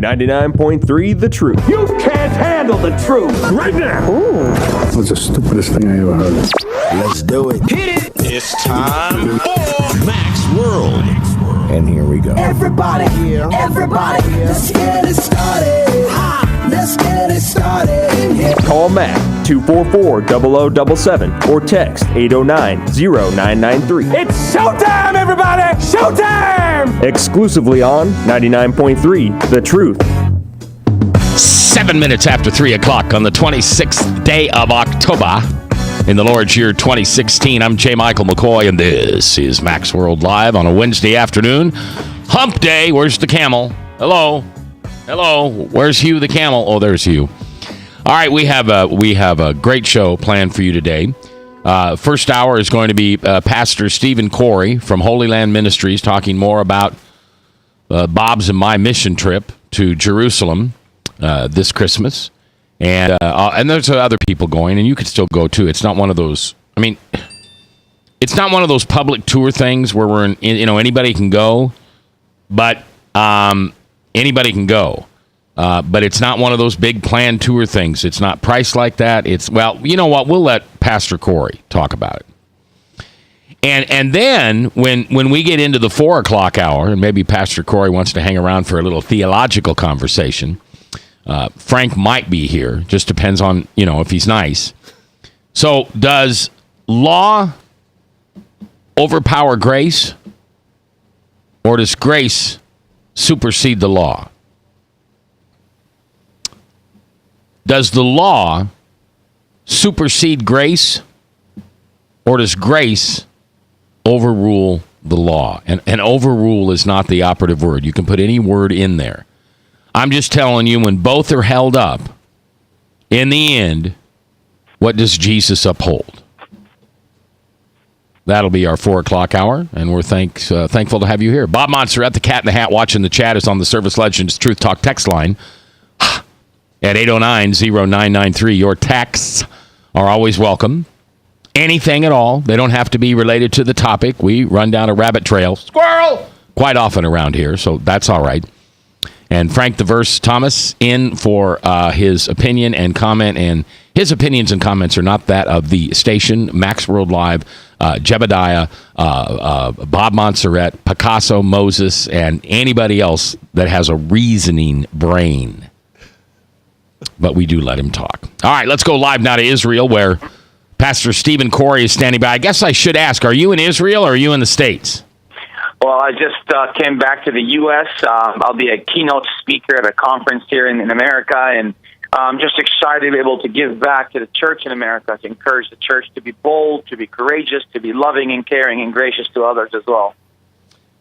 99.3 The Truth. You can't handle the truth right now. Ooh. That's the stupidest thing I ever heard. Let's do it. Hit it. It's time for Mac's World. And here we go. Everybody, let's get it started. Let's get it started. Call Mac 244-0077 or text 809-0993. It's showtime, everybody! Showtime! Exclusively on 99.3 The Truth. 7 minutes after 3 o'clock on the 26th day of October in the Lord's year 2016. I'm J. Michael McCoy, and this is Mac's World Live on a Wednesday afternoon. Hump day. Where's the camel? Hello. Where's Hugh the camel? Oh, there's Hugh. All right, we have a great show planned for you today. First hour is going to be Pastor Stephen Khoury from Holy Land Ministries talking more about Bob's and my mission trip to Jerusalem this Christmas. And there's other people going, and you could still go too. It's not one of those. I mean, it's not one of those public tour things where we're anybody can go, but anybody can go. But it's not one of those big planned tour things. It's not priced like that. It's, well, you know what? We'll let Pastor Khoury talk about it. And then when we get into the 4 o'clock hour, and maybe Pastor Khoury wants to hang around for a little theological conversation, Frank might be here. Just depends on, if he's nice. So does law overpower grace, or does grace supersede the law? Does the law supersede grace, or does grace overrule the law? And overrule is not the operative word. You can put any word in there. I'm just telling you, when both are held up, in the end, what does Jesus uphold? That'll be our 4 o'clock hour, and we're thankful to have you here. Bob Monster at the Cat in the Hat watching the chat is on the Service Legends Truth Talk text line at 809-0993. Your texts are always welcome. Anything at all. They don't have to be related to the topic. We run down a rabbit trail. Squirrel! Quite often around here, so that's all right. And Frank the Verse Thomas in for his opinion and comment, and his opinions and comments are not that of the station. Mac's World Live, Jebediah, Bob Montserrat, Picasso, Moses, and anybody else that has a reasoning brain. But we do let him talk. All right, let's go live now to Israel, where Pastor Stephen Khoury is standing by. I guess I should ask, are you in Israel or are you in the States? Well, I just came back to the U.S. I'll be a keynote speaker at a conference here in America, and I'm just excited to be able to give back to the church in America, to encourage the church to be bold, to be courageous, to be loving and caring and gracious to others as well.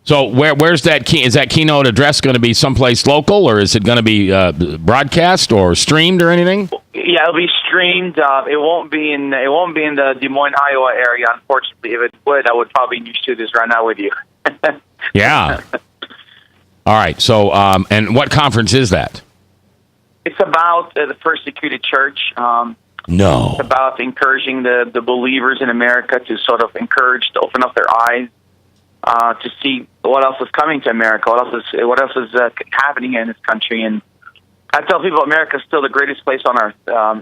So where's that is that keynote address going to be someplace local, or is it going to be broadcast or streamed or anything? Yeah, it'll be streamed. It won't be in the Des Moines, Iowa area, unfortunately. If it would, I would probably be in your studios right now with you. Yeah. All right. So, and what conference is that? It's about the persecuted church. No. It's about encouraging the believers in America to sort of to open up their eyes, to see what else is coming to America, what else is happening here in this country. And I tell people America is still the greatest place on earth.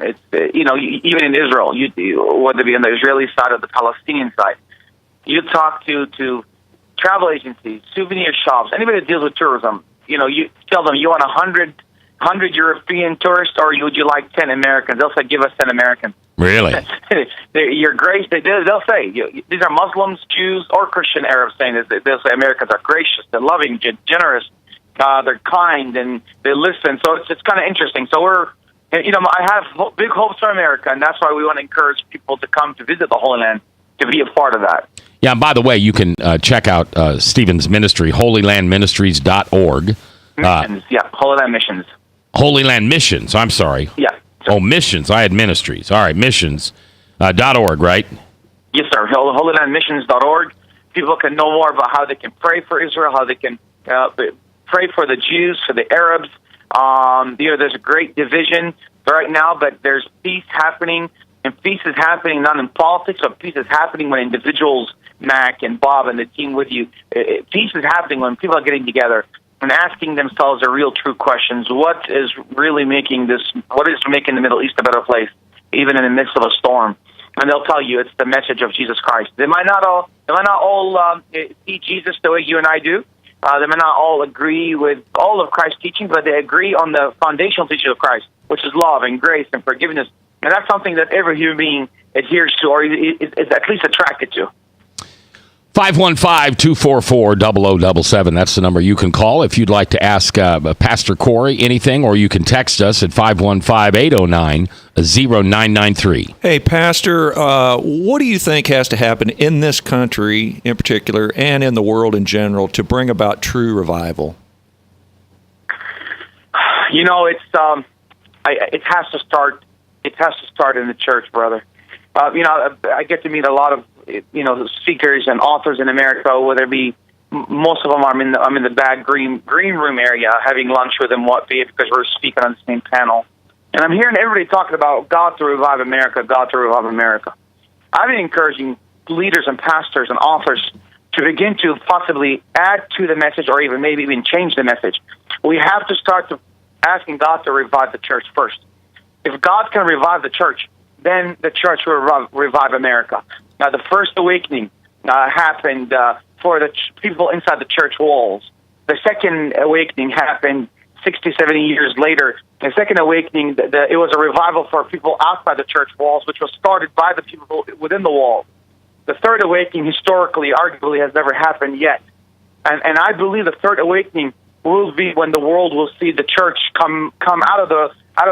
It's even in Israel, whether it be on the Israeli side or the Palestinian side, you talk to travel agencies, souvenir shops, anybody that deals with tourism. You tell them you want 100 European tourists, or would you like 10 Americans? They'll say, give us 10 Americans. Really? Your grace, they'll say, these are Muslims, Jews, or Christian Arabs saying this. They'll say Americans are gracious, they're loving, generous, they're kind, and they listen. So it's kind of interesting. So I have big hopes for America, and that's why we want to encourage people to come to visit the Holy Land, to be a part of that. Yeah, and by the way, you can check out Stephen's ministry, holylandministries.org. Missions, Holy Land Missions. Holy Land Missions, I'm sorry. Yeah. Oh, missions. I had ministries. All right, missions.org, right? Yes, sir. holylandmissions.org. People can know more about how they can pray for Israel, how they can pray for the Jews, for the Arabs. There's a great division right now, but there's peace happening, and peace is happening not in politics, but peace is happening when individuals, Mac and Bob and the team with you, peace is happening when people are getting together. and asking themselves the real true questions. What is really making the Middle East a better place, even in the midst of a storm? And they'll tell you it's the message of Jesus Christ. They might not all see Jesus the way you and I do. They may not all agree with all of Christ's teaching, but they agree on the foundational teaching of Christ, which is love and grace and forgiveness. And that's something that every human being adheres to or is at least attracted to. 515-244-0077. That's the number you can call if you'd like to ask Pastor Khoury anything, or you can text us at 515-809-0993. Hey, Pastor, what do you think has to happen in this country in particular and in the world in general to bring about true revival? You know, it has to start. It has to start in the church, brother. I get to meet a lot of speakers and authors in America. Whether it be most of them, I'm in the back green room area having lunch with them. Because we're speaking on the same panel, and I'm hearing everybody talking about God to revive America, God to revive America. I've been encouraging leaders and pastors and authors to begin to possibly add to the message, or maybe even change the message. We have to start asking God to revive the church first. If God can revive the church, then the church will revive America. Now, the first awakening happened for the people inside the church walls. The second awakening happened 60, 70 years later. The second awakening, it was a revival for people outside the church walls, which was started by the people within the walls. The third awakening, historically, arguably, has never happened yet. And I believe the third awakening will be when the world will see the church come out of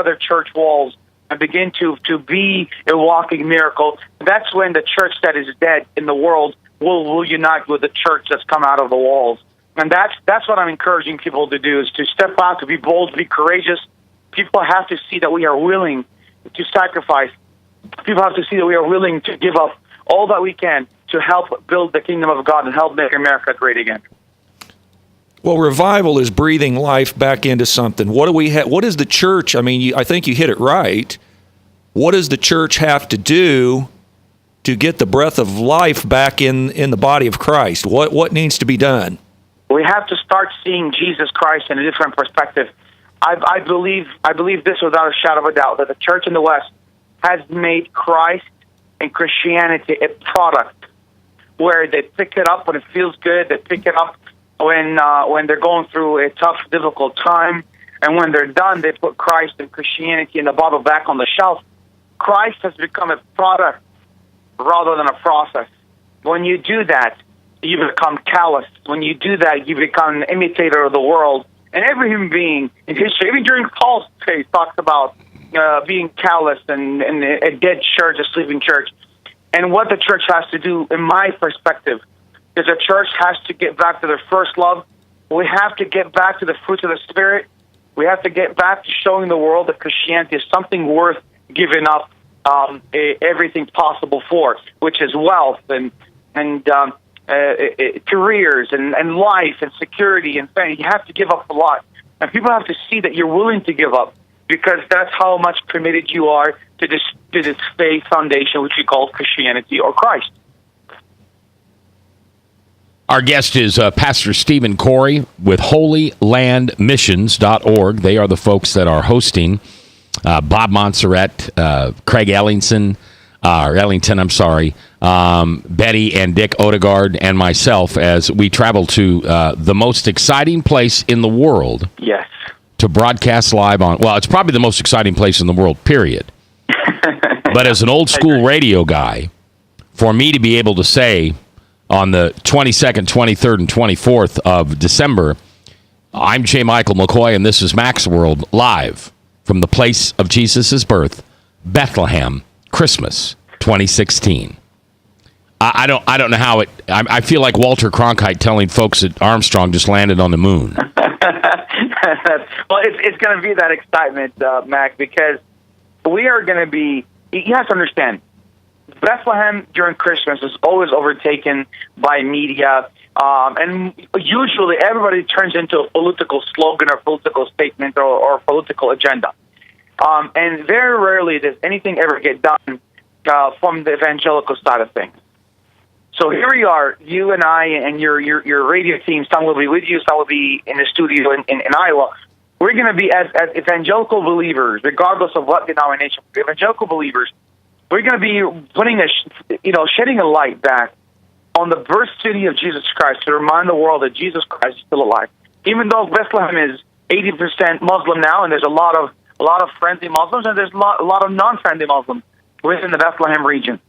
their church walls and begin to be a walking miracle. That's when the church that is dead in the world will unite with the church that's come out of the walls. And that's what I'm encouraging people to do, is to step out, to be bold, to be courageous. People have to see that we are willing to sacrifice. People have to see that we are willing to give up all that we can to help build the kingdom of God and help make America great again. Well, revival is breathing life back into something. What do we what is the church? I mean, I think you hit it right. What does the church have to do to get the breath of life back in the body of Christ? What needs to be done? We have to start seeing Jesus Christ in a different perspective. I believe this without a shadow of a doubt, that the church in the West has made Christ and Christianity a product where they pick it up when it feels good, they pick it up when they're going through a tough, difficult time, and when they're done, they put Christ and Christianity in the bottle back on the shelf. Christ has become a product rather than a process. When you do that, you become callous. When you do that, you become an imitator of the world. And every human being in history, even during Paul's days, talks about being callous and a dead church, a sleeping church. And what the church has to do, in my perspective, is the church has to get back to their first love. We have to get back to the fruits of the Spirit. We have to get back to showing the world that Christianity is something worth giving up everything possible for, which is wealth and careers and life and security and family. You have to give up a lot. And people have to see that you're willing to give up, because that's how much committed you are to this faith foundation, which we call Christianity or Christ. Our guest is Pastor Stephen Khoury with holylandmissions.org. They are the folks that are hosting Bob Montserrat, Craig Ellington, Betty and Dick Odegaard, and myself as we travel to the most exciting place in the world. Yes. To broadcast live on. Well, it's probably the most exciting place in the world, period. But as an old school radio guy, for me to be able to say on the 22nd, 23rd, and 24th of December, I'm J. Michael McCoy, and this is Max World live from the place of Jesus' birth, Bethlehem, Christmas 2016. I don't know how it. I feel like Walter Cronkite telling folks that Armstrong just landed on the moon. Well, it's going to be that excitement, Mac, because we are going to be. You have to understand, Bethlehem during Christmas is always overtaken by media, and usually everybody turns into a political slogan or political statement or political agenda. And very rarely does anything ever get done from the evangelical side of things. So here we are, you and I and your radio team. Some will be with you, some will be in the studio in Iowa. We're going to be, as evangelical believers, regardless of what denomination, evangelical believers, we're going to be putting shedding a light back on the birth city of Jesus Christ to remind the world that Jesus Christ is still alive. Even though Bethlehem is 80% Muslim now, and there's a lot of friendly Muslims, and there's a lot of non-friendly Muslims within the Bethlehem region.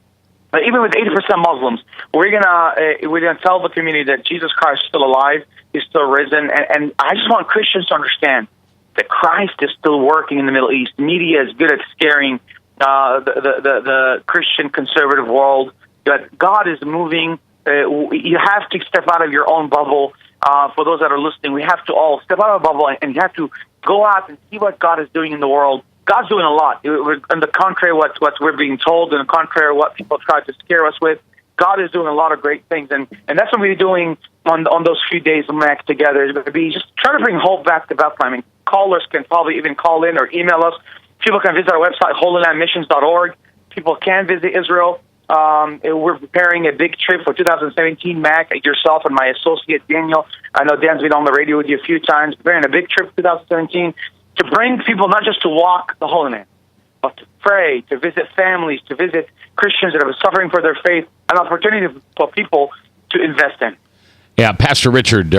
But even with 80% Muslims, we're gonna tell the community that Jesus Christ is still alive, He's still risen, and I just want Christians to understand that Christ is still working in the Middle East. Media is good at scaring the Christian conservative world, but God is moving. You have to step out of your own bubble. For those that are listening, we have to all step out of the bubble, and you have to go out and see what God is doing in the world. God's doing a lot. On the contrary what we're being told, and the contrary what people try to scare us with, God is doing a lot of great things, and that's what we're doing on those few days of Mac together. Is going to be just try to bring hope back to Bethlehem. I mean, callers can probably even call in or email us. People can visit our website, holylandmissions.org. People can visit Israel. We're preparing a big trip for 2017, Mac, yourself and my associate, Daniel. I know Dan's been on the radio with you a few times. Preparing a big trip for 2017 to bring people not just to walk the Holy Land, but to pray, to visit families, to visit Christians that are suffering for their faith, an opportunity for people to invest in. Yeah, Pastor Stephen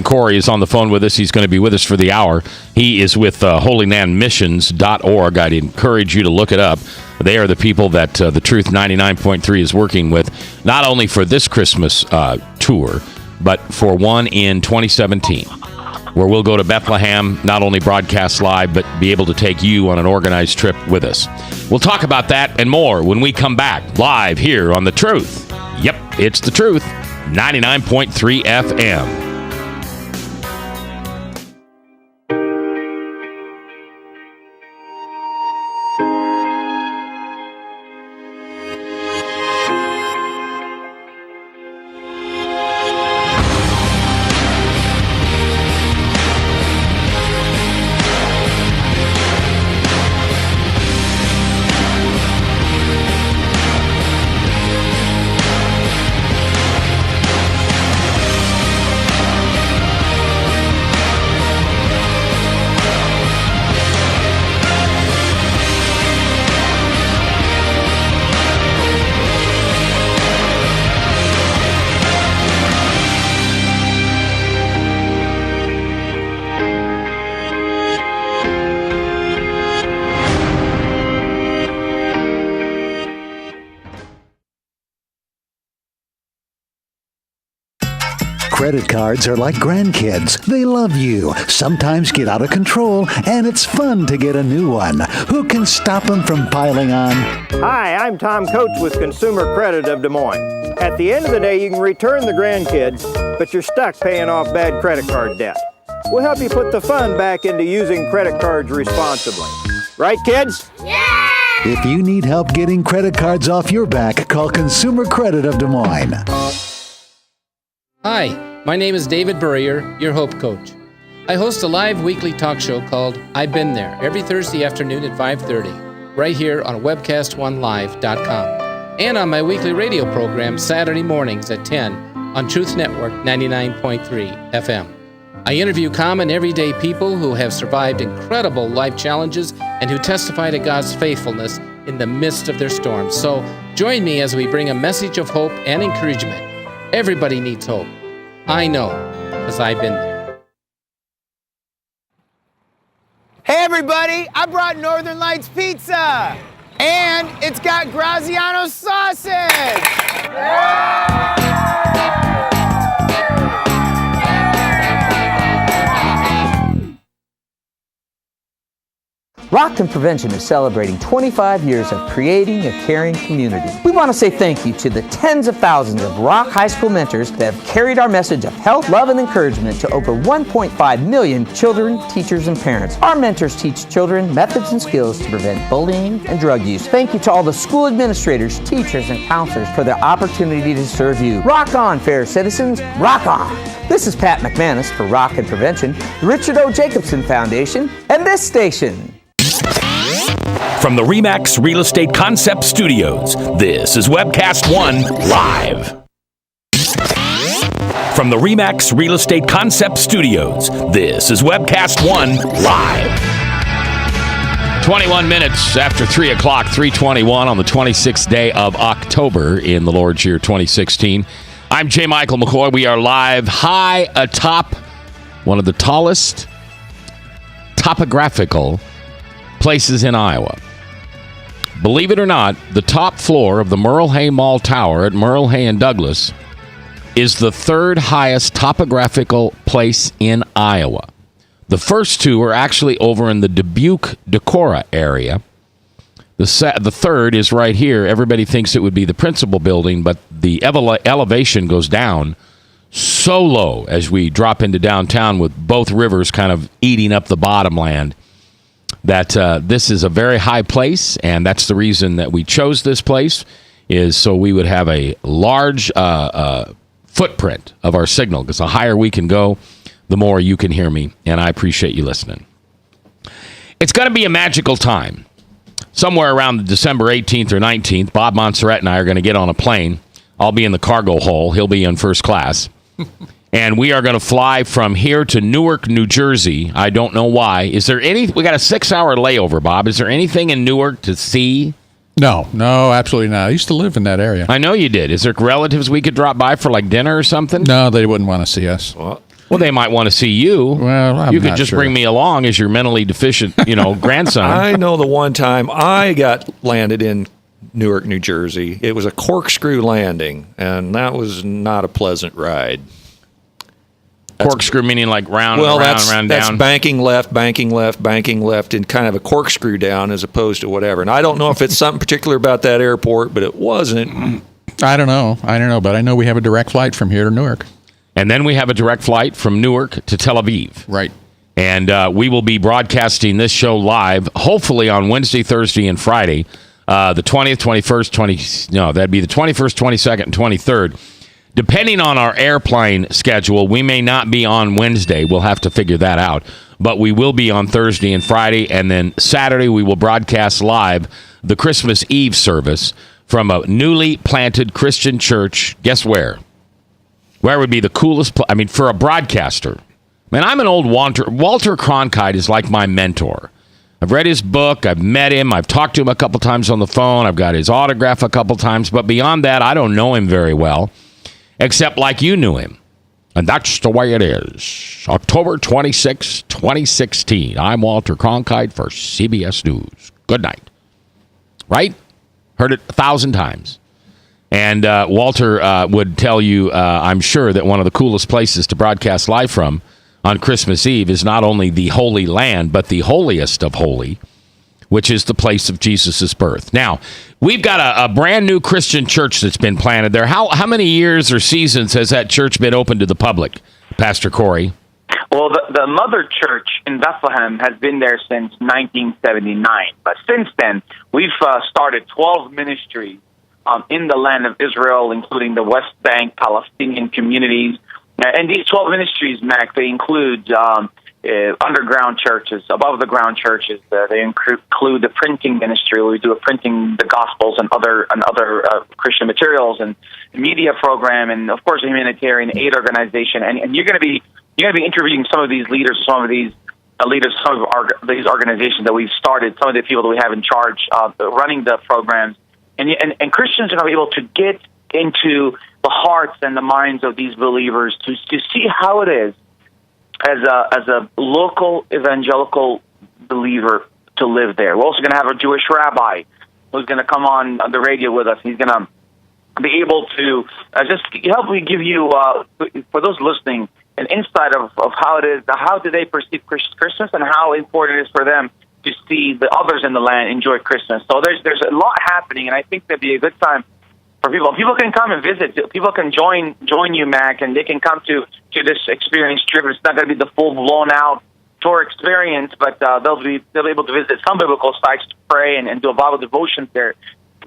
Khoury is on the phone with us. He's going to be with us for the hour. He is with holylandmissions.org. I'd encourage you to look it up. They are the people that the Truth 99.3 is working with, not only for this Christmas tour, but for one in 2017, where we'll go to Bethlehem, not only broadcast live, but be able to take you on an organized trip with us. We'll talk about that and more when we come back live here on The Truth. Yep, it's The Truth, 99.3 FM. Credit cards are like grandkids. They love you, sometimes get out of control, and it's fun to get a new one. Who can stop them from piling on? Hi, I'm Tom Coates with Consumer Credit of Des Moines. At the end of the day, you can return the grandkids, but you're stuck paying off bad credit card debt. We'll help you put the fun back into using credit cards responsibly. Right, kids? Yeah! If you need help getting credit cards off your back, call Consumer Credit of Des Moines. Hi, my name is David Burrier, your Hope Coach. I host a live weekly talk show called I've Been There every Thursday afternoon at 5:30, right here on webcast1live.com, and on my weekly radio program Saturday mornings at 10 on Truth Network 99.3 FM. I interview common everyday people who have survived incredible life challenges and who testify to God's faithfulness in the midst of their storms. So join me as we bring a message of hope and encouragement. Everybody needs hope. I know, because I've been there. Hey everybody, I brought Northern Lights Pizza! And it's got Graziano sausage! Rock and Prevention is celebrating 25 years of creating a caring community. We want to say thank you to the tens of thousands of Rock High School mentors that have carried our message of health, love, and encouragement to over 1.5 million children, teachers, and parents. Our mentors teach children methods and skills to prevent bullying and drug use. Thank you to all the school administrators, teachers, and counselors for their opportunity to serve you. Rock on, fair citizens. Rock on. This is Pat McManus for Rock and Prevention, the Richard O. Jacobson Foundation, and this station. From the RE/MAX Real Estate Concept Studios, this is Webcast One Live. From the RE/MAX Real Estate Concept Studios, this is Webcast One Live. 21 minutes after 3 o'clock, 3:21 on the 26th day of October in the Lord's year 2016. I'm J. Michael McCoy. We are live high atop one of the tallest topographical places in Iowa. Believe it or not, the top floor of the Merle Hay Mall Tower at Merle Hay and Douglas is the third highest topographical place in Iowa. The first two are actually over in the Dubuque, Decorah area. The third is right here. Everybody thinks it would be the principal building, but the elevation goes down so low as we drop into downtown with both rivers kind of eating up the bottom land that this is a very high place, and that's the reason that we chose this place, is so we would have a large footprint of our signal, because the higher we can go, the more you can hear me, and I appreciate you listening. It's going to be a magical time. Somewhere around December 18th or 19th, Bob Montserrat and I are going to get on a plane. I'll be in the cargo hole. He'll be in first class. And we are going to fly from here to Newark, New Jersey. I don't know why. Is there we got a 6-hour layover, Bob. Is there anything in Newark to see? No, absolutely not. I used to live in that area. I know you did. Is there relatives we could drop by for like dinner or something? No, they wouldn't want to see us. Well, they might want to see you. Well, you could just bring me along as your mentally deficient, grandson. I know the one time I got landed in Newark, New Jersey. It was a corkscrew landing, and that was not a pleasant ride. Corkscrew meaning like round, round, that's down? banking left, and kind of a corkscrew down as opposed to whatever. And I don't know if it's something particular about that airport, but it wasn't. I don't know, but I know we have a direct flight from here to Newark. And then we have a direct flight from Newark to Tel Aviv. Right. And we will be broadcasting this show live, hopefully on Wednesday, Thursday, and Friday, the 20th, 21st, that'd be the 21st, 22nd, and 23rd. Depending on our airplane schedule, we may not be on Wednesday. We'll have to figure that out. But we will be on Thursday and Friday, and then Saturday we will broadcast live the Christmas Eve service from a newly planted Christian church. Guess where? Where would be the coolest for a broadcaster? Man, I'm an old Walter. Walter Cronkite is like my mentor. I've read his book. I've met him. I've talked to him a couple times on the phone. I've got his autograph a couple times. But beyond that, I don't know him very well, except like you knew him. And that's the way it is. October 26, 2016. I'm Walter Cronkite for CBS News. Good night. Right? Heard it 1,000 times. And Walter would tell you, I'm sure, that one of the coolest places to broadcast live from on Christmas Eve is not only the Holy Land, but the holiest of holy, which is the place of Jesus' birth. Now, we've got a brand new Christian church that's been planted there. How many years or seasons has that church been open to the public, Pastor Khoury? Well, the mother church in Bethlehem has been there since 1979. But since then, we've started 12 ministries in the land of Israel, including the West Bank, Palestinian communities. And these 12 ministries, Mac, they include underground churches, above-the-ground churches. They include the printing ministry, where we do printing the Gospels and other Christian materials, and media program, and, of course, a humanitarian aid organization. And you're going to be interviewing some of these leaders, some of these these organizations that we've started, some of the people that we have in charge of running the programs. And Christians are going to be able to get into the hearts and the minds of these believers to see how it is as a local evangelical believer to live there. We're also going to have a Jewish rabbi who's going to come on the radio with us. He's going to be able to just help me give you, for those listening, an insight of how it is, how do they perceive Christmas, and how important it is for them to see the others in the land enjoy Christmas. So there's a lot happening, and I think that'd be a good time for people. People can come and visit. People can join you, Mac, and they can come to this experience trip. It's not going to be the full blown out tour experience, but they'll be able to visit some biblical sites to pray and do a Bible devotions there.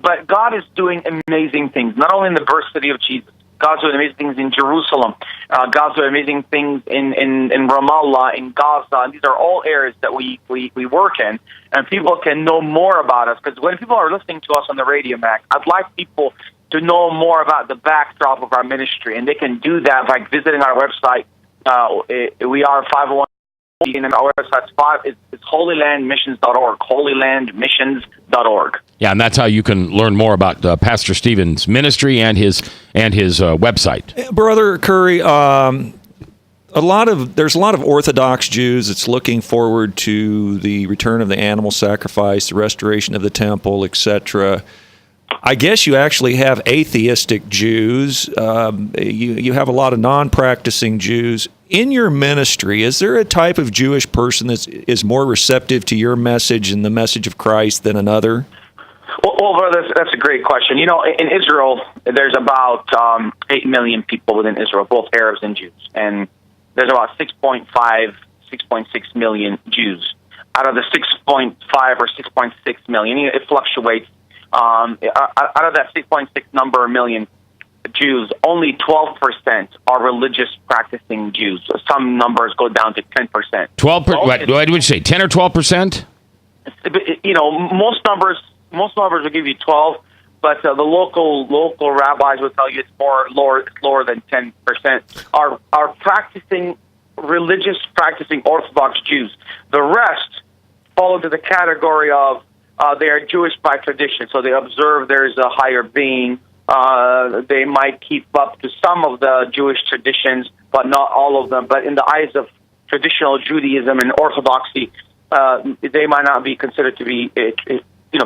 But God is doing amazing things, not only in the birth city of Jesus, God's doing amazing things in Jerusalem. God's doing amazing things in Ramallah, in Gaza. And these are all areas that we work in, and people can know more about us. Because when people are listening to us on the radio, Mac, I'd like people to know more about the backdrop of our ministry, and they can do that by visiting our website. We are 501. And our website is holylandmissions.org, holylandmissions.org. Yeah, and that's how you can learn more about Pastor Stephen's ministry and his website. Brother Khoury, there's a lot of Orthodox Jews that's looking forward to the return of the animal sacrifice, the restoration of the temple, etc. I guess you actually have atheistic Jews. You have a lot of non-practicing Jews. In your ministry, is there a type of Jewish person that is more receptive to your message and the message of Christ than another? Well, brother, that's a great question. You know, in Israel, there's about 8 million people within Israel, both Arabs and Jews. And there's about 6.5, 6.6 million Jews. Out of the 6.5 or 6.6 million, it fluctuates. Out of that 6.6 number of million Jews, only 12% are religious practicing Jews. So some numbers go down to 10%. 12%? What would you say? 10 or 12%? You know, most numbers will give you 12, but the local rabbis will tell you it's lower than 10%. Are practicing practicing Orthodox Jews. The rest fall into the category of they are Jewish by tradition, so they observe there's a higher being. They might keep up to some of the Jewish traditions, but not all of them. But in the eyes of traditional Judaism and Orthodoxy, they might not be considered to be,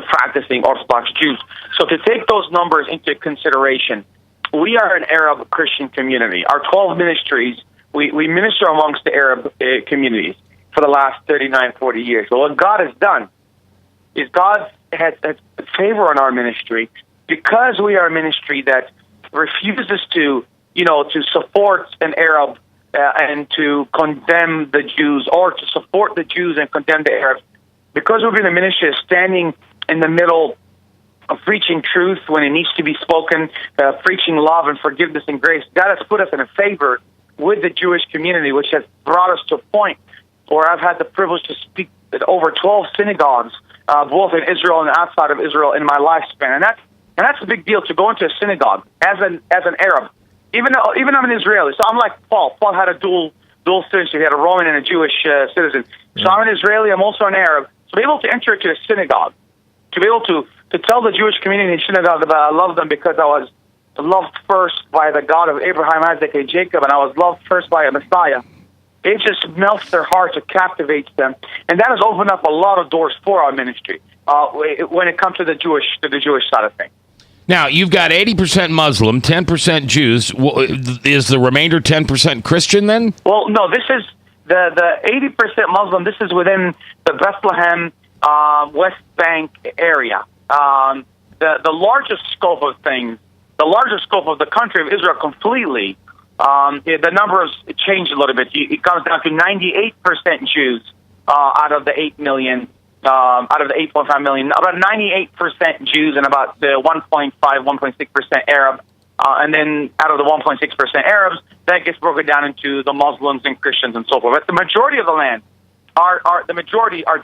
practicing Orthodox Jews. So to take those numbers into consideration, we are an Arab Christian community. Our 12 ministries, we minister amongst the Arab communities for the last 39, 40 years. But what God has done is God has favor on our ministry. Because we are a ministry that refuses to support an Arab and to condemn the Jews, or to support the Jews and condemn the Arabs, because we've been a ministry standing in the middle of preaching truth when it needs to be spoken, preaching love and forgiveness and grace, God has put us in a favor with the Jewish community, which has brought us to a point where I've had the privilege to speak at over 12 synagogues, both in Israel and outside of Israel in my lifespan. And that's a big deal, to go into a synagogue as an Arab. Even I'm an Israeli, so I'm like Paul. Paul had a dual citizenship. He had a Roman and a Jewish citizen. So I'm an Israeli. I'm also an Arab. To be able to enter into a synagogue, to be able to tell the Jewish community in synagogue that I love them because I was loved first by the God of Abraham, Isaac, and Jacob, and I was loved first by a Messiah. It just melts their hearts, it captivates them, and that has opened up a lot of doors for our ministry when it comes to the Jewish side of things. Now, you've got 80% Muslim, 10% Jews. Is the remainder 10% Christian then? Well, no, this is the 80% Muslim. This is within the Bethlehem, West Bank area. The largest scope of things, the largest scope of the country of Israel completely, the numbers change a little bit. It comes down to 98% Jews out of the 8 million. Out of the 8.5 million, about 98% Jews and about the 1.5, 1.6% Arab. And then out of the 1.6% Arabs, that gets broken down into the Muslims and Christians and so forth. But the majority of the land are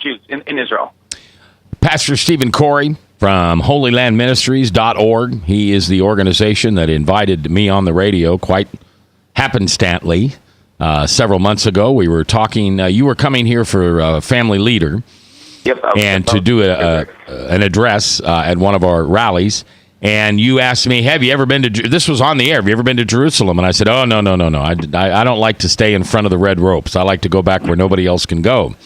Jews in Israel. Pastor Stephen Khoury from holylandministries.org. He is the organization that invited me on the radio quite happenstantly. Several months ago, we were talking, you were coming here for Family Leader. Yep, and to do an address at one of our rallies. And you asked me, have you ever been to, this was on the air, have you ever been to Jerusalem? And I said, oh, no. I don't like to stay in front of the red ropes. I like to go back where nobody else can go.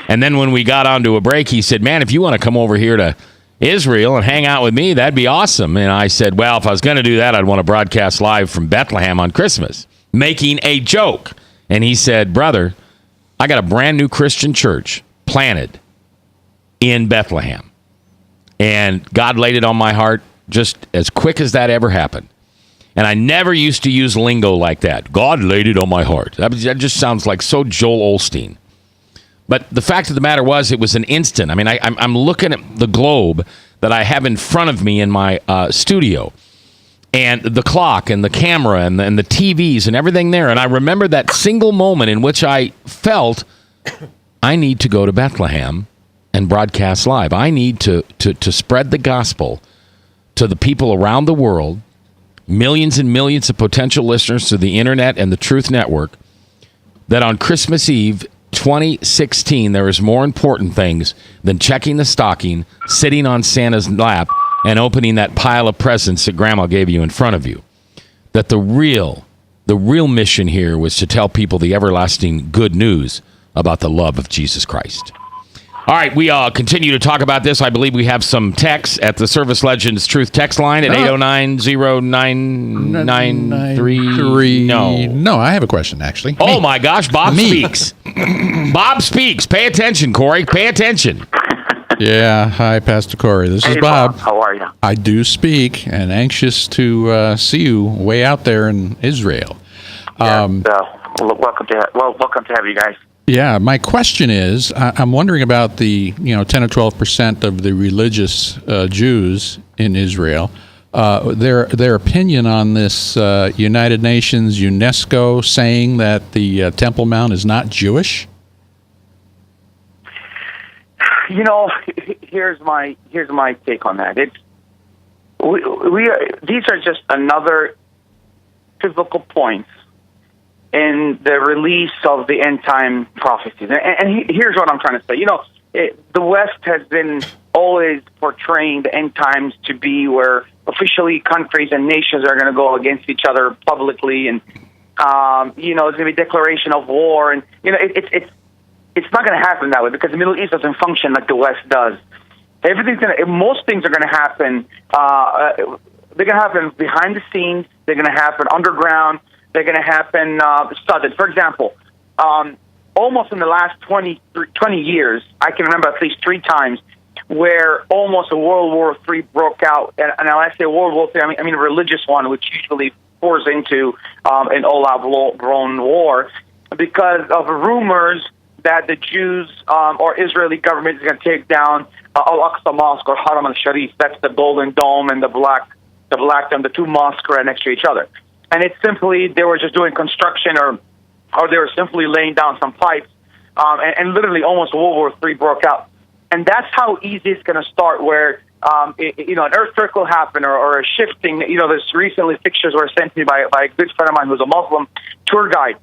And then when we got onto a break, he said, man, if you want to come over here to Israel and hang out with me, that'd be awesome. And I said, well, if I was going to do that, I'd want to broadcast live from Bethlehem on Christmas, making a joke. And he said, brother, I got a brand new Christian church planted in Bethlehem. And God laid it on my heart just as quick as that ever happened. And I never used to use lingo like that. God laid it on my heart. That just sounds like so Joel Osteen. But the fact of the matter was, it was an instant. I mean, I'm looking at the globe that I have in front of me in my studio. and the clock and the camera and the TVs and everything there. And I remember that single moment in which I felt I need to go to Bethlehem and broadcast live. I need to spread the gospel to the people around the world, millions and millions of potential listeners to the internet and the Truth Network, that on Christmas Eve 2016, there is more important things than checking the stocking, sitting on Santa's lap, and opening that pile of presents that Grandma gave you in front of you. That the real mission here was to tell people the everlasting good news about the love of Jesus Christ. All right, we continue to talk about this. I believe we have some texts at the Service Legends Truth text line at 809-0993. No, I have a question, actually. Oh, my gosh, Bob speaks. Bob speaks. Pay attention, Khoury. Pay attention. Yeah, hi, Pastor Khoury. This is Bob. How are you? I do speak, and anxious to see you way out there in Israel. Welcome to have you guys. Yeah, my question is, I'm wondering about the 10 or 12% of the religious Jews in Israel. Their opinion on this United Nations UNESCO saying that the Temple Mount is not Jewish. Here's my take on that. These are just another pivotal points in the release of the end time prophecies. And here's what I'm trying to say. The West has been always portraying the end times to be where officially countries and nations are going to go against each other publicly, and there's going to be declaration of war, and it's not going to happen that way because the Middle East doesn't function like the West does. Most things are going to happen. They're going to happen behind the scenes. They're going to happen underground. They're going to happen studied. For example, almost in the last 20 years, I can remember at least 3 times where almost a World War III broke out. And when I say World War III, I mean a religious one, which usually pours into an all-out blown war because of rumors that the Jews or Israeli government is going to take down Al-Aqsa Mosque or Haram al-Sharif. That's the Golden Dome and the Black Dome, the 2 mosques right next to each other. And it's simply they were just doing construction or they were simply laying down some pipes. And literally almost World War III broke out. And that's how easy it's going to start where, an earthquake will happen or a shifting. There's recently pictures were sent to me by a good friend of mine who's a Muslim tour guide.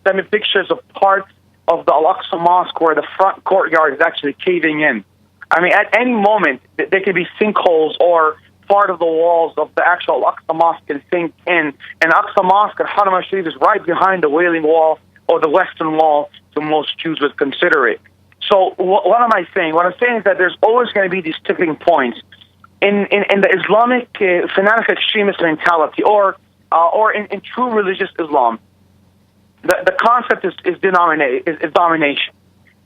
Sent me pictures of parts of the Al-Aqsa Mosque where the front courtyard is actually caving in. I mean, at any moment, there could be sinkholes or part of the walls of the actual Al-Aqsa Mosque can sink in. And Al-Aqsa Mosque and Haram al-Sharif is right behind the Wailing Wall or the Western Wall, so most Jews would consider it. So what am I saying? What I'm saying is that there's always going to be these tipping points in the Islamic fanatic extremist mentality or in true religious Islam. The concept is domination.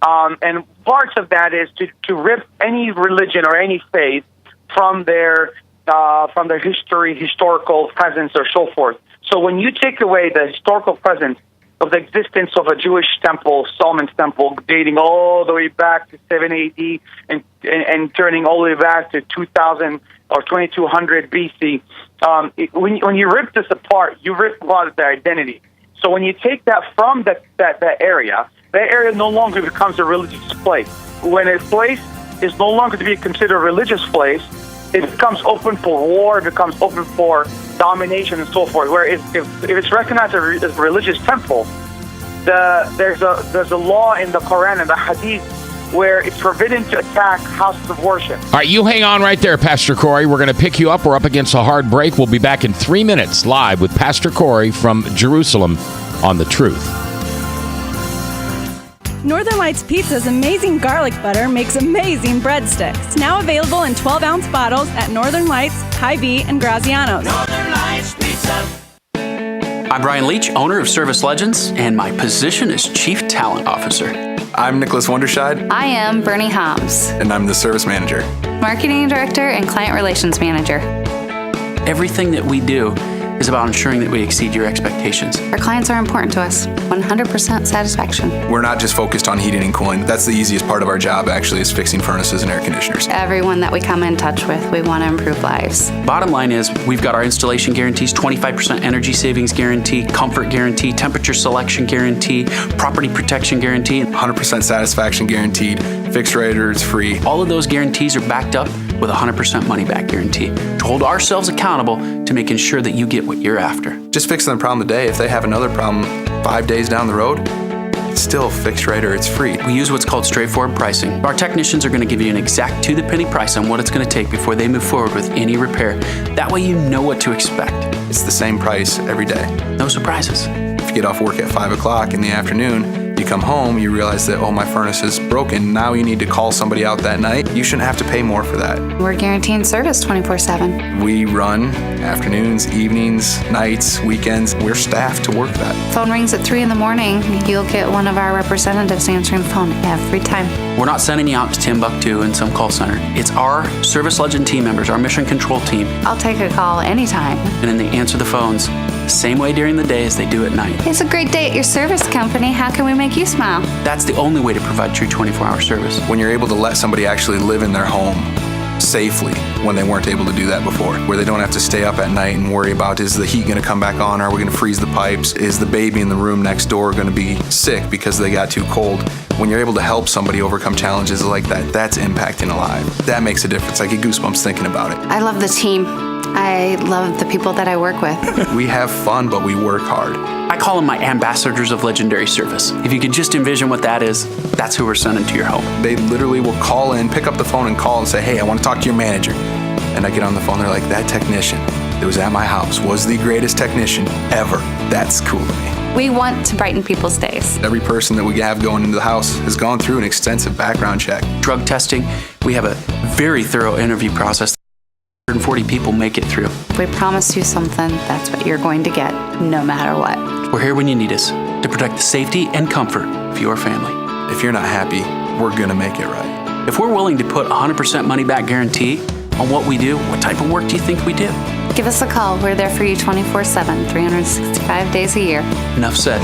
And parts of that is to rip any religion or any faith from their history, historical presence, or so forth. So when you take away the historical presence of the existence of a Jewish temple, Solomon's temple, dating all the way back to 7 AD and turning all the way back to 2000 or 2200 BC, when you rip this apart, you rip a lot of their identity. So when you take that from that area no longer becomes a religious place. When a place is no longer to be considered a religious place, it becomes open for war, it becomes open for domination and so forth. Where if it's recognized as a religious temple, there's a law in the Quran and the Hadith where it's forbidden to attack houses of worship. All right, you hang on right there, Pastor Khoury. We're going to pick you up. We're up against a hard break. We'll be back in 3 minutes live with Pastor Khoury from Jerusalem on The Truth. Northern Lights Pizza's amazing garlic butter makes amazing breadsticks. Now available in 12-ounce bottles at Northern Lights, Hy-Vee, and Graziano's. Northern Lights Pizza. I'm Brian Leach, owner of Service Legends, and my position is Chief Talent Officer. I'm Nicholas Wonderscheid. I am Bernie Hobbs. And I'm the Service Manager. Marketing Director and Client Relations Manager. Everything that we do is about ensuring that we exceed your expectations. Our clients are important to us. 100% satisfaction. We're not just focused on heating and cooling. That's the easiest part of our job, actually, is fixing furnaces and air conditioners. Everyone that we come in touch with, we want to improve lives. Bottom line is, we've got our installation guarantees, 25% energy savings guarantee, comfort guarantee, temperature selection guarantee, property protection guarantee. 100% satisfaction guaranteed, fixed rate or it's free. All of those guarantees are backed up with a 100% money-back guarantee to hold ourselves accountable to making sure that you get what you're after. Just fixing the problem today. If they have another problem 5 days down the road, it's still fixed rate or it's free. We use what's called straightforward pricing. Our technicians are going to give you an exact to-the-penny price on what it's going to take before they move forward with any repair. That way you know what to expect. It's the same price every day. No surprises. If you get off work at 5 o'clock in the afternoon, you come home, you realize that, oh, my furnace is broken. Now you need to call somebody out that night. You shouldn't have to pay more for that. We're guaranteeing service 24/7. We run afternoons, evenings, nights, weekends. We're staffed to work that. Phone rings at 3 in the morning. You'll get one of our representatives answering the phone every time. We're not sending you out to Timbuktu in some call center. It's our Service Legend team members, our mission control team. I'll take a call anytime. And then they answer the phones the same way during the day as they do at night. It's a great day at your service company. How can we make you smile? That's the only way to provide true 24-hour service. When you're able to let somebody actually live in their home safely when they weren't able to do that before, where they don't have to stay up at night and worry about, is the heat going to come back on? Are we going to freeze the pipes? Is the baby in the room next door going to be sick because they got too cold? When you're able to help somebody overcome challenges like that, that's impacting a life. That makes a difference. I get goosebumps thinking about it. I love the team. I love the people that I work with. We have fun, but we work hard. I call them my ambassadors of legendary service. If you could just envision what that is, that's who we're sending to your home. They literally will call in, pick up the phone and call and say, hey, I want to talk to your manager. And I get on the phone, they're like, that technician that was at my house was the greatest technician ever. That's cool to me. We want to brighten people's days. Every person that we have going into the house has gone through an extensive background check. Drug testing, we have a very thorough interview process. 140 people make it through. If we promise you something, that's what you're going to get, no matter what. We're here when you need us to protect the safety and comfort of your family. If you're not happy, we're going to make it right. If we're willing to put 100% money-back guarantee on what we do, what type of work do you think we do? Give us a call. We're there for you 24/7, 365 days a year. Enough said.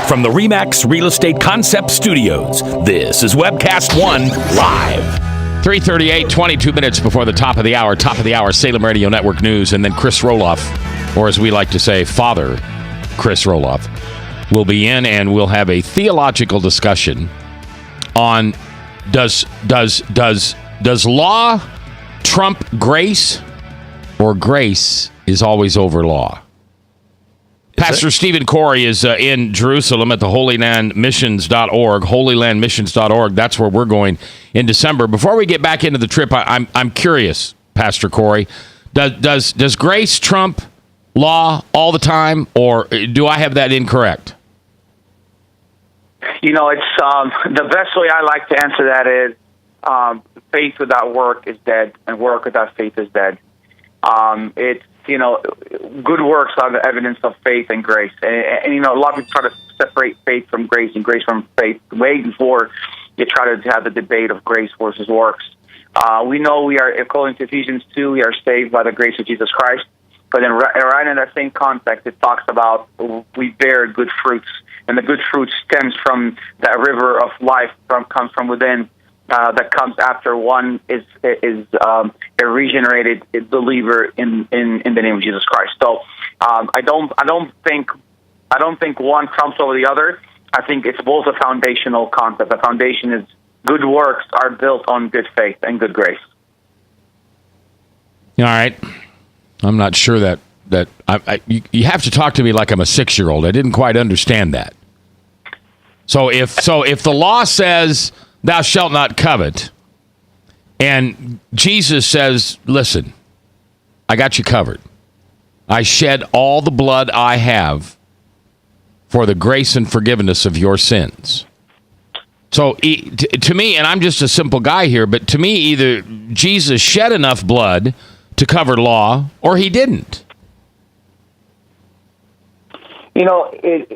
From the RE/MAX Real Estate Concept Studios, this is Webcast One Live. 3:38, 22 minutes before the top of the hour. Top of the hour, Salem Radio Network News, and then Chris Roloff, or as we like to say, Father Chris Roloff, will be in, and we'll have a theological discussion on does law trump grace, or grace is always over law? Pastor Stephen Khoury is in Jerusalem at the holylandmissions.org, holylandmissions.org. That's where we're going in December. Before we get back into the trip, I'm curious, Pastor Khoury, does grace trump law all the time, or do I have that incorrect? You know, it's the best way I like to answer that is faith without work is dead, and work without faith is dead. It's, you know, good works are the evidence of faith and grace. And you know, a lot of people try to separate faith from grace and grace from faith way before you try to have the debate of grace versus works. We know we are, according to Ephesians 2, we are saved by the grace of Jesus Christ. But then right in that same context, it talks about we bear good fruits. And the good fruit stems from that river of life, comes from within. That comes after one is a regenerated believer in the name of Jesus Christ. So I don't think one trumps over the other. I think it's both a foundational concept. The foundation is good works are built on good faith and good grace. All right, I'm not sure that you have to talk to me like I'm a 6-year-old. I didn't quite understand that. So if the law says thou shalt not covet, and Jesus says, listen, I got you covered. I shed all the blood I have for the grace and forgiveness of your sins. So to me, and I'm just a simple guy here, but to me, either Jesus shed enough blood to cover law, or he didn't. You know,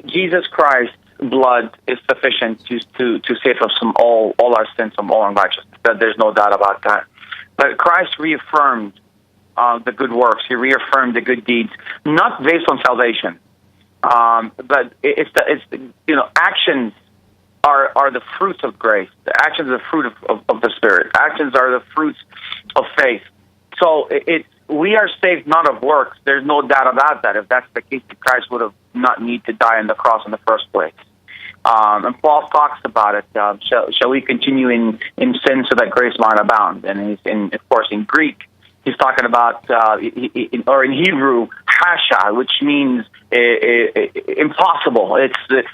Jesus Christ's blood is sufficient to save us from all our sins, from all unrighteousness. There's no doubt about that. But Christ reaffirmed the good works. He reaffirmed the good deeds, not based on salvation, but actions are the fruits of grace. The actions are the fruit of the Spirit. Actions are the fruits of faith. So we are saved not of works. There's no doubt about that. If that's the case, Christ would have not need to die on the cross in the first place. And Paul talks about it. Shall we continue in sin so that grace might abound? And of course, in Greek, he's talking about, or in Hebrew, hasha, which means impossible.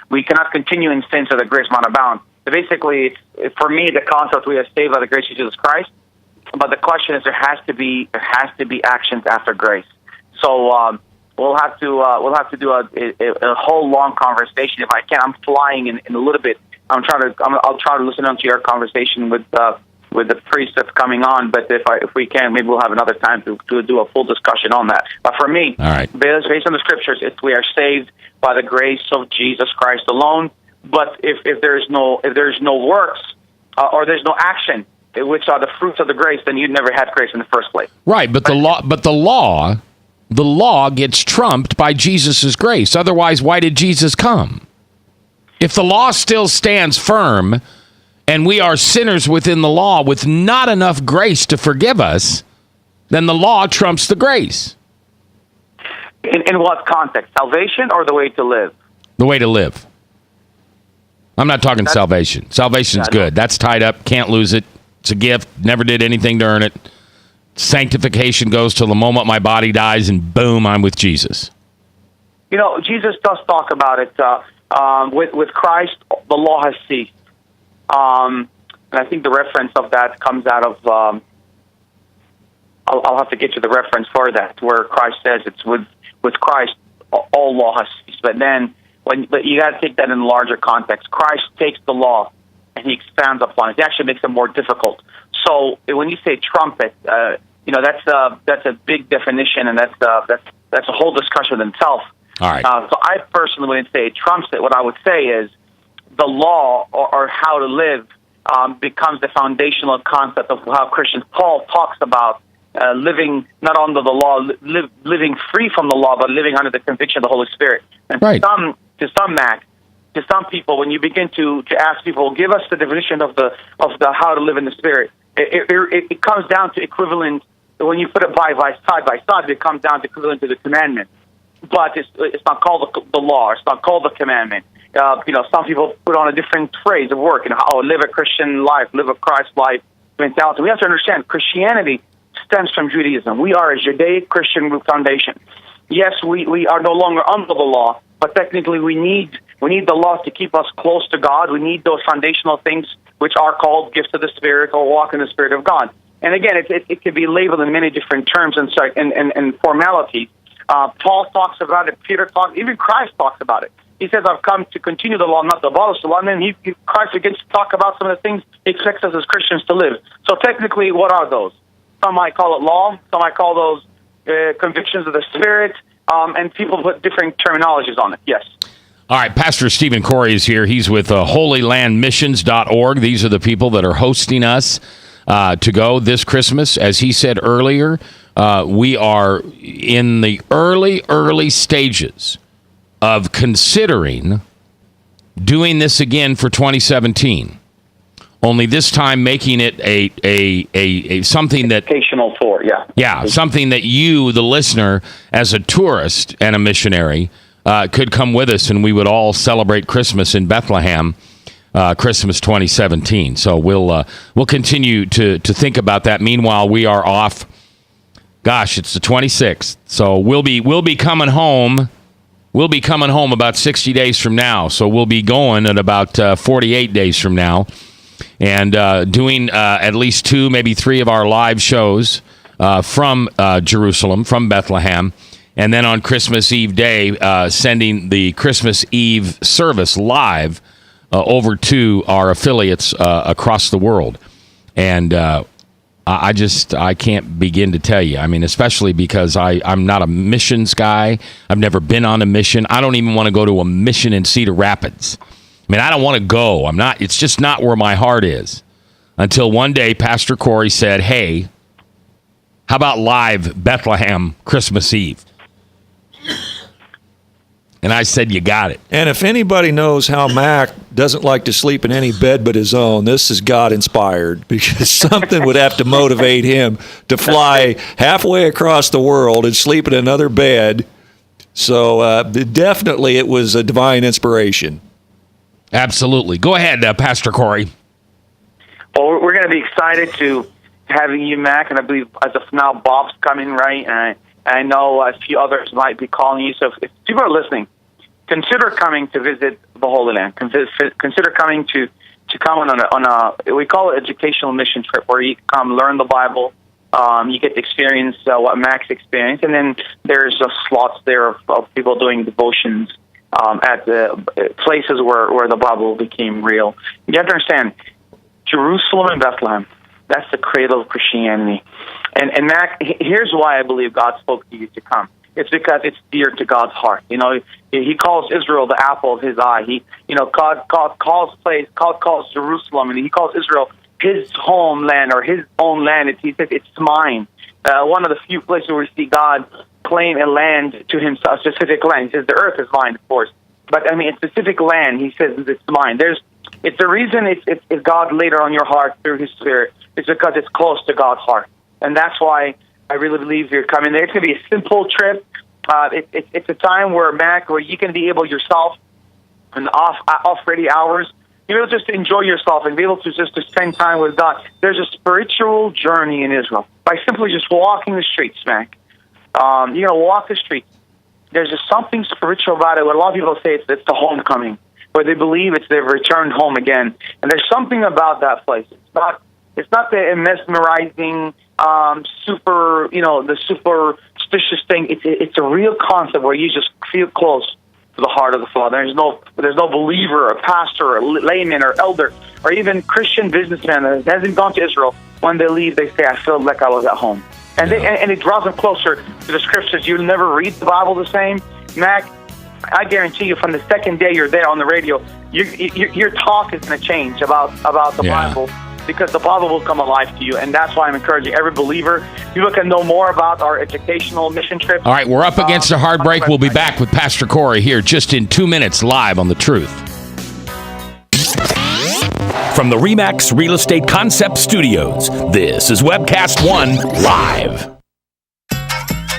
We cannot continue in sin so that grace might abound. So basically, for me, the concept we are saved by the grace of Jesus Christ. But the question is, there has to be actions after grace. So we'll have to do a whole long conversation. If I can, I'm flying in a little bit. I'll try to listen to your conversation with the priest that's coming on. But if we can, maybe we'll have another time to do a full discussion on that. But for me, all right, based on the scriptures, we are saved by the grace of Jesus Christ alone. But if there's no works or there's no action, which are the fruits of the grace, then you'd never had grace in the first place. Right, but the law gets trumped by Jesus' grace. Otherwise, why did Jesus come? If the law still stands firm and we are sinners within the law with not enough grace to forgive us, then the law trumps the grace. In what context? Salvation or the way to live? The way to live. I'm not talking salvation. Salvation's good. That's tied up. Can't lose it. It's a gift. Never did anything to earn it. Sanctification goes till the moment my body dies, and boom, I'm with Jesus. Jesus does talk about it. With Christ, the law has ceased. And I think the reference of that comes out of, I'll have to get you the reference for that, where Christ says it's with Christ, all law has ceased. But then, but you got to take that in a larger context. Christ takes the law and he expands upon it. It actually makes it more difficult. So when you say trumpet, that's a big definition, and that's a whole discussion in itself. All right. So I personally wouldn't say it trumps it. What I would say is the law or how to live becomes the foundational concept of how Christians. Paul talks about living not under the law, living free from the law, but living under the conviction of the Holy Spirit. And right. To some people, when you begin to ask people, give us the definition of the how to live in the Spirit, it comes down to equivalent. When you put it side by side, it comes down to equivalent to the commandment. But it's not called the law. It's not called the commandment. Some people put on a different phrase of work. Live a Christian life, live a Christ life mentality. We have to understand Christianity stems from Judaism. We are a Judaic-Christian foundation. Yes, we are no longer under the law, but technically we need the law to keep us close to God. We need those foundational things which are called gifts of the Spirit or walk in the Spirit of God. And again, it can be labeled in many different terms and formalities. Paul talks about it. Peter talks. Even Christ talks about it. He says, "I've come to continue the law, not to abolish the law." And then Christ begins to talk about some of the things he expects us as Christians to live. So technically, what are those? Some might call it law. Some might call those convictions of the Spirit. And people put different terminologies on it. Yes. All right, Pastor Stephen Khoury is here. He's with holylandmissions.org. These are the people that are hosting us to go this Christmas. As he said earlier, we are in the early stages of considering doing this again for 2017. Only this time making it a something that educational for, something that you, the listener, as a tourist and a missionary, could come with us, and we would all celebrate Christmas in Bethlehem, Christmas 2017. So we'll continue to think about that. Meanwhile, we are off. Gosh, it's the 26th, so we'll be coming home. We'll be coming home about 60 days from now. So we'll be going at about 48 days from now, and doing at least 2, maybe 3 of our live shows from Jerusalem, from Bethlehem. And then on Christmas Eve day, sending the Christmas Eve service live over to our affiliates across the world. And I can't begin to tell you. I mean, especially because I'm not a missions guy. I've never been on a mission. I don't even want to go to a mission in Cedar Rapids. I mean, I don't want to go. It's just not where my heart is. Until one day, Pastor Khoury said, "Hey, How about live Bethlehem Christmas Eve? And I said, you got it. And if anybody knows how Mac doesn't like to sleep in any bed but his own, this is God-inspired, because something would have to motivate him to fly halfway across the world and sleep in another bed. So definitely it was a divine inspiration. Absolutely. Go ahead, Pastor Khoury. Well, we're going to be excited to having you, Mac, and I believe as of now, Bob's coming, right? And I know a few others might be calling you. So if people are listening, consider coming to visit the Holy Land. Consider coming to come on a we call it educational mission trip, where you come learn the Bible. You get to experience what Mac's experienced, and then there's slots there of people doing devotions at the places where the Bible became real. You have to understand, Jerusalem and Bethlehem, that's the cradle of Christianity. And Mac, here's why I believe God spoke to you to come. It's because it's dear to God's heart. You know, He calls Israel the apple of His eye. God calls Jerusalem, and He calls Israel His homeland or His own land. He says it's mine. One of the few places where we see God claim a land to Himself, a specific land. He says the earth is mine, of course, but I mean a specific land. He says it's mine. It's the reason it's God later on your heart through His Spirit. It's because it's close to God's heart, and that's why I really believe you're coming there. It's going to be a simple trip. It's a time where you can be able yourself in the off-ready hours, you're able just to enjoy yourself and be able to just to spend time with God. There's a spiritual journey in Israel by simply just walking the streets, Mac. You're going to walk the streets. There's just something spiritual about it. What a lot of people say it's the homecoming, where they believe they've returned home again. And there's something about that place. It's not the mesmerizing, the superstitious thing. It's a real concept where you just feel close to the heart of the Father. There's no believer or pastor or layman or elder or even Christian businessman that hasn't gone to Israel. When they leave, they say, I feel like I was at home. And it draws them closer to the Scriptures. You'll never read the Bible the same. Mac, I guarantee you, from the second day you're there on the radio, your talk is going to change about the Bible, because the Bible will come alive to you. And that's why I'm encouraging every believer. People can know more about our educational mission trip. All right, we're up against a hard break. We'll be back with Pastor Khoury here just in 2 minutes live on The Truth. From the RE/MAX Real Estate Concept Studios, this is Webcast One Live.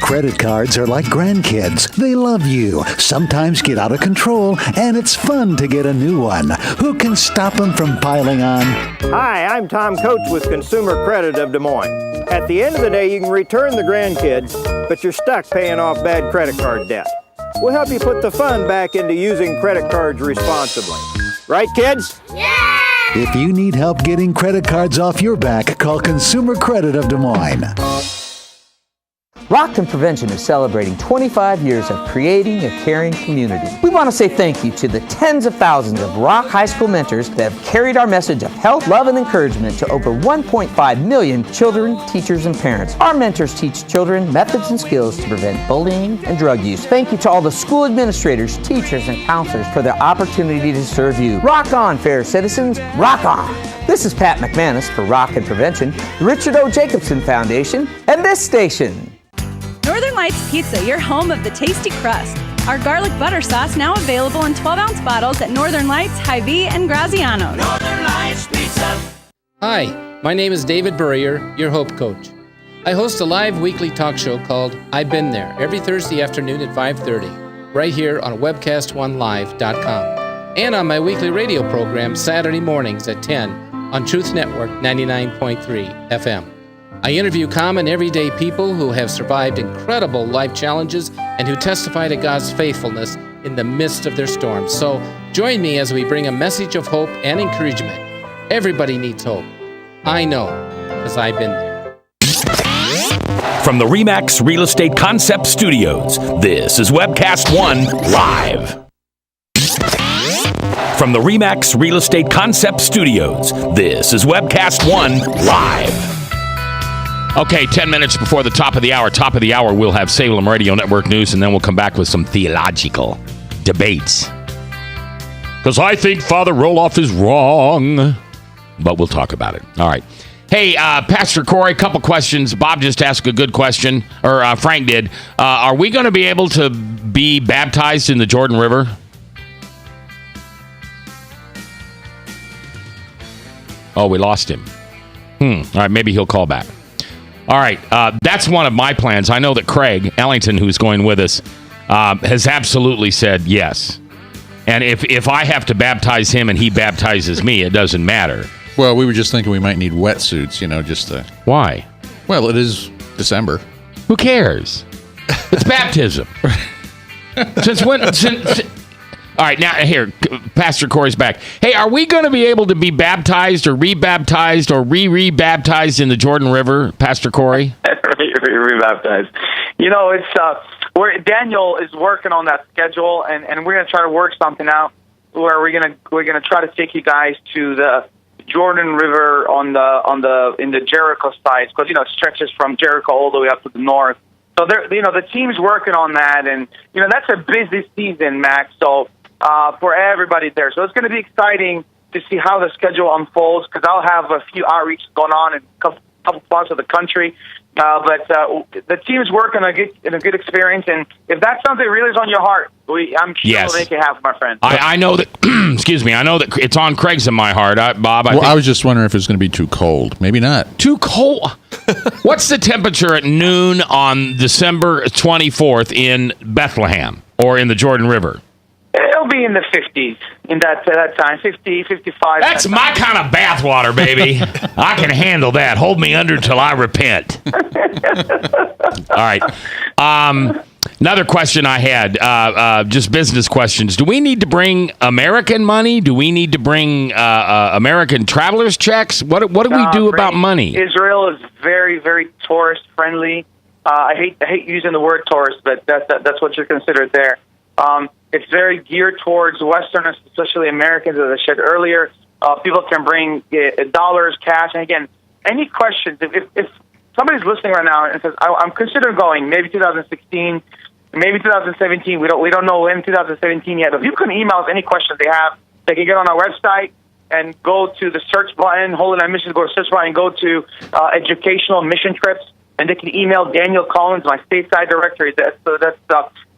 Credit cards are like grandkids. They love you, sometimes get out of control, and it's fun to get a new one. Who can stop them from piling on? Hi, I'm Tom Coates with Consumer Credit of Des Moines. At the end of the day, you can return the grandkids, but you're stuck paying off bad credit card debt. We'll help you put the fun back into using credit cards responsibly. Right, kids? Yeah! If you need help getting credit cards off your back, call Consumer Credit of Des Moines. Rockton Prevention is celebrating 25 years of creating a caring community. We want to say thank you to the tens of thousands of Rock High School mentors that have carried our message of health, love, and encouragement to over 1.5 million children, teachers, and parents. Our mentors teach children methods and skills to prevent bullying and drug use. Thank you to all the school administrators, teachers, and counselors for their opportunity to serve you. Rock on, fair citizens. Rock on. This is Pat McManus for Rockton Prevention, the Richard O. Jacobson Foundation, and this station. Northern Lights Pizza, your home of the tasty crust. Our garlic butter sauce now available in 12-ounce bottles at Northern Lights, Hy-Vee, and Graziano's. Northern Lights Pizza. Hi, my name is David Burrier, your Hope Coach. I host a live weekly talk show called I've Been There every Thursday afternoon at 5:30, right here on webcast1live.com, and on my weekly radio program Saturday mornings at 10 on Truth Network 99.3 FM. I interview common, everyday people who have survived incredible life challenges and who testify to God's faithfulness in the midst of their storms. So join me as we bring a message of hope and encouragement. Everybody needs hope. I know, because I've been there. From the RE/MAX Real Estate Concept Studios, this is Webcast One Live. From the RE/MAX Real Estate Concept Studios, this is Webcast One Live. Okay, 10 minutes before the top of the hour. Top of the hour, we'll have Salem Radio Network news, and then we'll come back with some theological debates. Because I think Father Roloff is wrong. But we'll talk about it. All right. Hey, Pastor Khoury, a couple questions. Bob just asked a good question, or Frank did. Are we going to be able to be baptized in the Jordan River? Oh, we lost him. All right, maybe he'll call back. All right, that's one of my plans. I know that Craig Ellington, who's going with us, has absolutely said yes. And if I have to baptize him and he baptizes me, it doesn't matter. Well, we were just thinking we might need wetsuits, just to... Why? Well, it is December. Who cares? It's baptism. Since when... All right, now here, Pastor Khoury's back. Hey, are we going to be able to be baptized or rebaptized or re-baptized in the Jordan River, Pastor Khoury? Rebaptized. It's Daniel is working on that schedule, and we're going to try to work something out where we're going to try to take you guys to the Jordan River in the Jericho side, because it stretches from Jericho all the way up to the north. So the team's working on that, and that's a busy season, Max. So for everybody there, so it's going to be exciting to see how the schedule unfolds, because I'll have a few outreach going on in a couple parts of the country. But the team's working in a good experience, and if that's something really is on your heart, I'm sure we'll make it happen, my friend. I know that. Excuse me. I know that it's on Craig's and my heart, Bob. I was just wondering if it's going to be too cold. Maybe not. Too cold. What's the temperature at noon on December 24th in Bethlehem or in the Jordan River? It'll be in the 50s in that time, 50, 55. That's my kind of bathwater, baby. I can handle that. Hold me under till I repent. All right. Another question I had, just business questions. Do we need to bring American money? Do we need to bring American traveler's checks? What do we do about money? Israel is very, very tourist friendly. I hate using the word tourist, but that's what you're considered there. It's very geared towards Westerners, especially Americans, as I said earlier. People can bring dollars, cash, and again, any questions. If somebody's listening right now and says, "I'm considering going," maybe 2016, maybe 2017. We don't know when 2017 yet. But people can email us any questions they have. They can get on our website and go to the search button, Holy Land Missions. Go to search button and go to educational mission trips. And they can email Daniel Collins, my stateside director. That's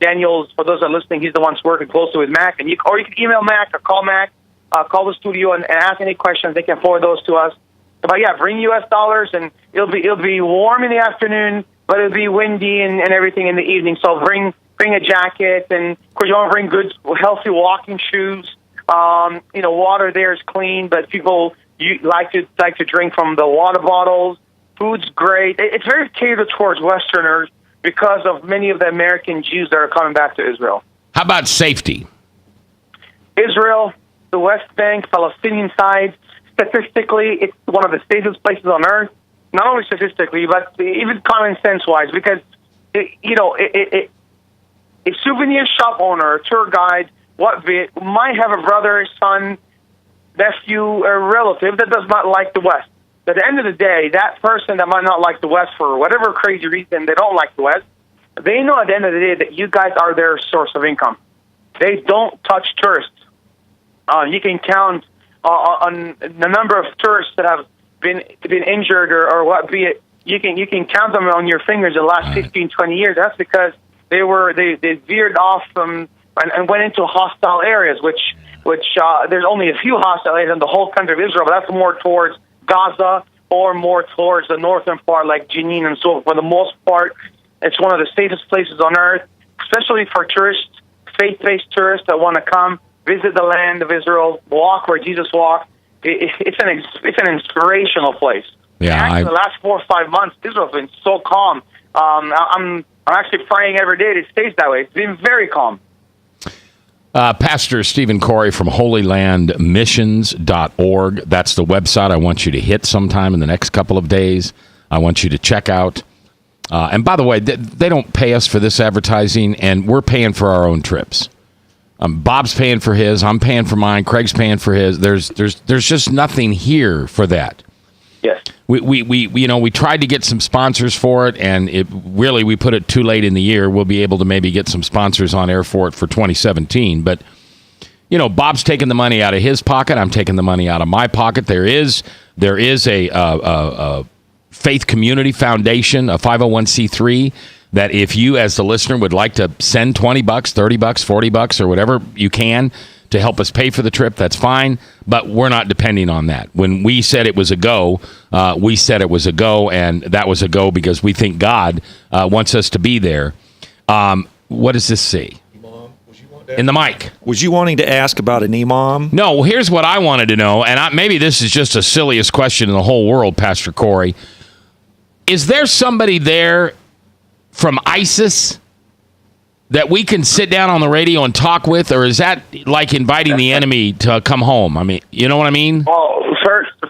Daniel's, for those that are listening, he's the one working closely with Mac. Or you can email Mac or call Mac, call the studio and ask any questions. They can forward those to us. But yeah, bring U.S. dollars, and it'll be warm in the afternoon, but it'll be windy and everything in the evening. So bring a jacket, and of course you want to bring good, healthy walking shoes. Water there is clean, but people like to drink from the water bottles. Food's great. It's very catered towards Westerners because of many of the American Jews that are coming back to Israel. How about safety? Israel, the West Bank, Palestinian side, statistically, it's one of the safest places on earth. Not only statistically, but even common sense-wise, because, a souvenir shop owner, a tour guide, might have a brother, son, nephew, or relative that does not like the West. At the end of the day, that person that might not like the West for whatever crazy reason they don't like the West, they know at the end of the day that you guys are their source of income. They don't touch tourists. You can count on the number of tourists that have been injured or what be it. You can count them on your fingers the last 15, 20 years. That's because they veered off and went into hostile areas, which there's only a few hostile areas in the whole country of Israel, but that's more towards Gaza or more towards the northern part like Jenin and so forth. For the most part, it's one of the safest places on earth, especially for tourists, faith-based tourists that want to come, visit the land of Israel, walk where Jesus walked. It's an inspirational place. Yeah, actually, the last 4 or 5 months, Israel's been so calm. I'm actually praying every day that it stays that way. It's been very calm. Pastor Stephen Khoury from holylandmissions.org. That's the website I want you to hit sometime in the next couple of days. I want you to check out. And by the way, they don't pay us for this advertising, and we're paying for our own trips. Bob's paying for his. I'm paying for mine. Craig's paying for his. There's just nothing here for that. Yes. We tried to get some sponsors for it, and we put it too late in the year. We'll be able to maybe get some sponsors on air for it for 2017. But Bob's taking the money out of his pocket. I'm taking the money out of my pocket. There is a faith community foundation, a 501c3, that if you as the listener would like to send $20, $30, $40, or whatever you can to help us pay for the trip, that's fine. But we're not depending on that. When we said it was a go, we said it was a go, and that was a go because we think God wants us to be there. What does this say? In the mic. Was you wanting to ask about an imam? No, well, here's what I wanted to know, and maybe this is just the silliest question in the whole world, Pastor Khoury. Is there somebody there from ISIS that we can sit down on the radio and talk with, or is that like inviting the enemy to come home? I mean, you know what I mean? Well,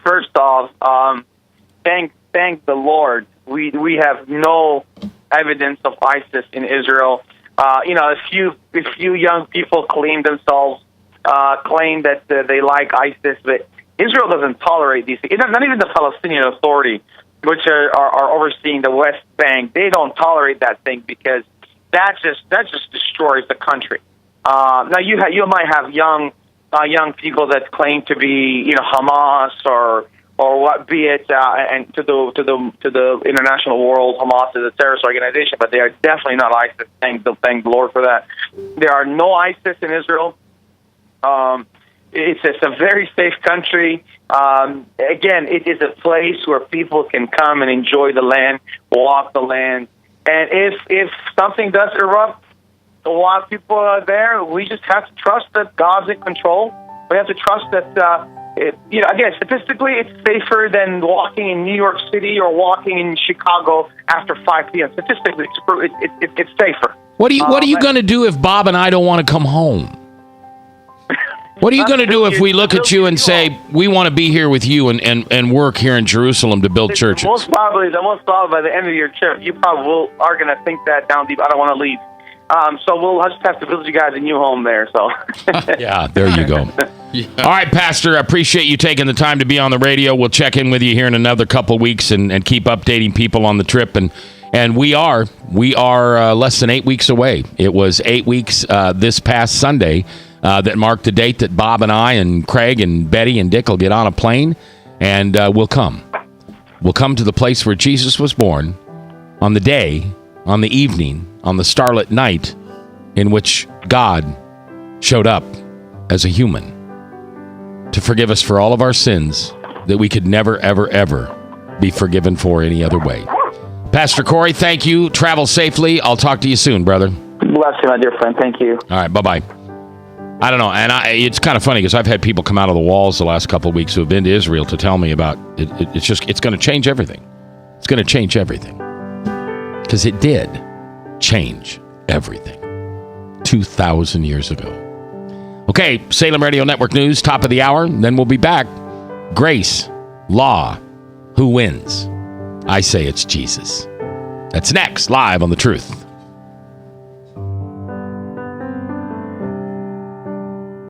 first off, thank the Lord. We have no evidence of ISIS in Israel. A few young people claim that they like ISIS, but Israel doesn't tolerate these things. Not even the Palestinian Authority, which are overseeing the West Bank. They don't tolerate that thing because that just destroys the country. Now you might have young people that claim to be Hamas or what be it, and to the international world, Hamas is a terrorist organization, but they are definitely not ISIS. Thank the Lord for that. There are no ISIS in Israel. It's a very safe country. Again, it is a place where people can come and enjoy the land, walk the land, and if something does erupt while people are there, we just have to trust that God's in control. We have to trust that. Again, statistically, it's safer than walking in New York City or walking in Chicago after 5 p.m. Statistically, it's safer. What are you going to do if Bob and I don't want to come home? What are you going to do if we look at you and say, we want to be here with you and work here in Jerusalem to build churches? Most probably by the end of your trip, you probably are going to think that down deep. I don't want to leave. So we'll just have to build you guys a new home there. So yeah, there you go. Yeah. All right, Pastor, I appreciate you taking the time to be on the radio. We'll check in with you here in another couple of weeks and keep updating people on the trip. And we are less than 8 weeks away. It was 8 weeks this past Sunday that marked the date that Bob and I and Craig and Betty and Dick will get on a plane, and we'll come. We'll come to the place where Jesus was born on the day, on the evening, on the starlit night in which God showed up as a human to forgive us for all of our sins that we could never, ever, ever be forgiven for any other way. Pastor Khoury, thank you. Travel safely. I'll talk to you soon, brother. Bless you, my dear friend. Thank you. All right, bye-bye. I don't know, and it's kind of funny because I've had people come out of the walls the last couple of weeks who have been to Israel to tell me about it. It's going to change everything. It's going to change everything. Because it did change everything 2,000 years ago. Okay, Salem Radio Network News, top of the hour. Then we'll be back. Grace, law, who wins? I say it's Jesus. That's next, live on The Truth.